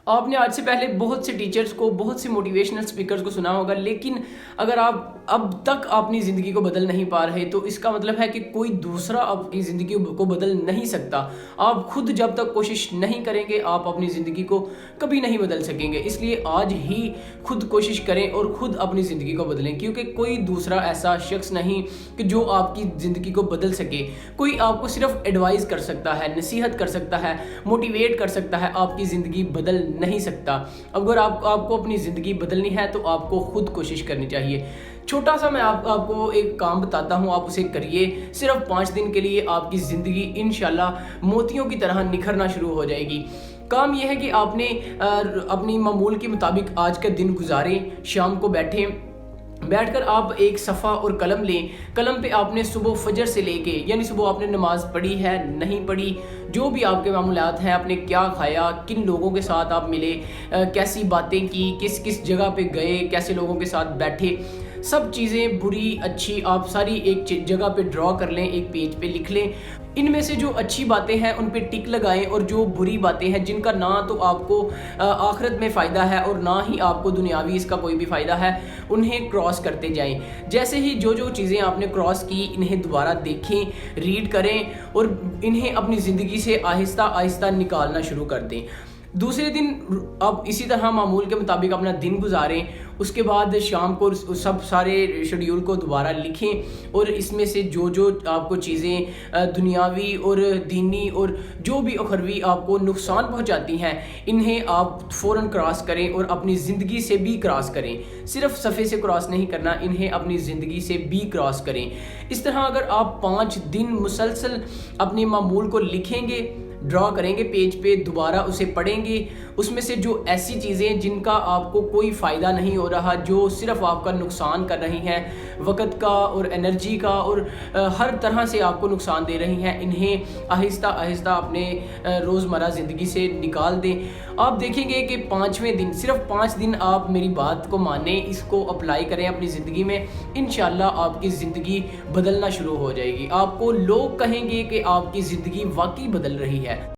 آپ نے آج سے پہلے بہت سے ٹیچرز کو، بہت سے موٹیویشنل سپیکرز کو سنا ہوگا، لیکن اگر آپ اب تک اپنی زندگی کو بدل نہیں پا رہے تو اس کا مطلب ہے کہ کوئی دوسرا آپ کی زندگی کو بدل نہیں سکتا۔ آپ خود جب تک کوشش نہیں کریں گے آپ اپنی زندگی کو کبھی نہیں بدل سکیں گے۔ اس لیے آج ہی خود کوشش کریں اور خود اپنی زندگی کو بدلیں، کیونکہ کوئی دوسرا ایسا شخص نہیں کہ جو آپ کی زندگی کو بدل سکے۔ کوئی آپ کو صرف ایڈوائز کر سکتا ہے، نصیحت کر سکتا ہے، موٹیویٹ کر سکتا ہے، آپ کی زندگی بدل نہیں سکتا۔ اگر آپ کو اپنی زندگی بدلنی ہے تو آپ کو خود کوشش کرنی چاہیے۔ چھوٹا سا میں آپ کو ایک کام بتاتا ہوں، آپ اسے کریے، صرف 5 دن کے لیے آپ کی زندگی انشاءاللہ موتیوں کی طرح نکھرنا شروع ہو جائے گی۔ کام یہ ہے کہ آپ نے اپنی معمول کے مطابق آج کا دن گزاریں، شام کو بیٹھ کر آپ ایک صفحہ اور قلم لیں۔ قلم پہ آپ نے صبح فجر سے لے کے، یعنی صبح آپ نے نماز پڑھی ہے نہیں پڑھی، جو بھی آپ کے معمولات ہیں، آپ نے کیا کھایا، کن لوگوں کے ساتھ آپ ملے، کیسی باتیں کی، کس جگہ پہ گئے، کیسے لوگوں کے ساتھ بیٹھے، سب چیزیں بری اچھی آپ ساری ایک جگہ پہ ڈرا کر لیں، ایک پیج پہ لکھ لیں۔ ان میں سے جو اچھی باتیں ہیں ان پہ ٹک لگائیں، اور جو بری باتیں ہیں جن کا نہ تو آپ کو آخرت میں فائدہ ہے اور نہ ہی آپ کو دنیاوی اس کا کوئی بھی فائدہ ہے، انہیں کراس کرتے جائیں۔ جیسے ہی جو چیزیں آپ نے کراس کی انہیں دوبارہ دیکھیں، ریڈ کریں اور انہیں اپنی زندگی سے آہستہ آہستہ نکالنا شروع کر دیں۔ دوسرے دن آپ اسی طرح معمول کے مطابق اپنا دن گزاریں، اس کے بعد شام کو سب سارے شیڈیول کو دوبارہ لکھیں، اور اس میں سے جو آپ کو چیزیں دنیاوی اور دینی اور جو بھی اخروی آپ کو نقصان پہنچاتی ہیں انہیں آپ فوراً کراس کریں اور اپنی زندگی سے بھی کراس کریں۔ صرف صفحے سے کراس نہیں کرنا، انہیں اپنی زندگی سے بھی کراس کریں۔ اس طرح اگر آپ 5 دن مسلسل اپنے معمول کو لکھیں گے، ڈرا کریں گے پیج پہ، دوبارہ اسے پڑھیں گے، اس میں سے جو ایسی چیزیں جن کا آپ کو کوئی فائدہ نہیں ہو رہا، جو صرف آپ کا نقصان کر رہی ہیں، وقت کا اور انرجی کا اور ہر طرح سے آپ کو نقصان دے رہی ہیں، انہیں آہستہ آہستہ اپنے روزمرہ زندگی سے نکال دیں۔ آپ دیکھیں گے کہ 5ویں دن، صرف 5 دن آپ میری بات کو مانیں، اس کو اپلائی کریں اپنی زندگی میں، انشاءاللہ آپ کی زندگی بدلنا شروع ہو جائے گی۔ آپ کو لوگ کہیں گے کہ آپ کی زندگی واقعی بدل رہی ہے۔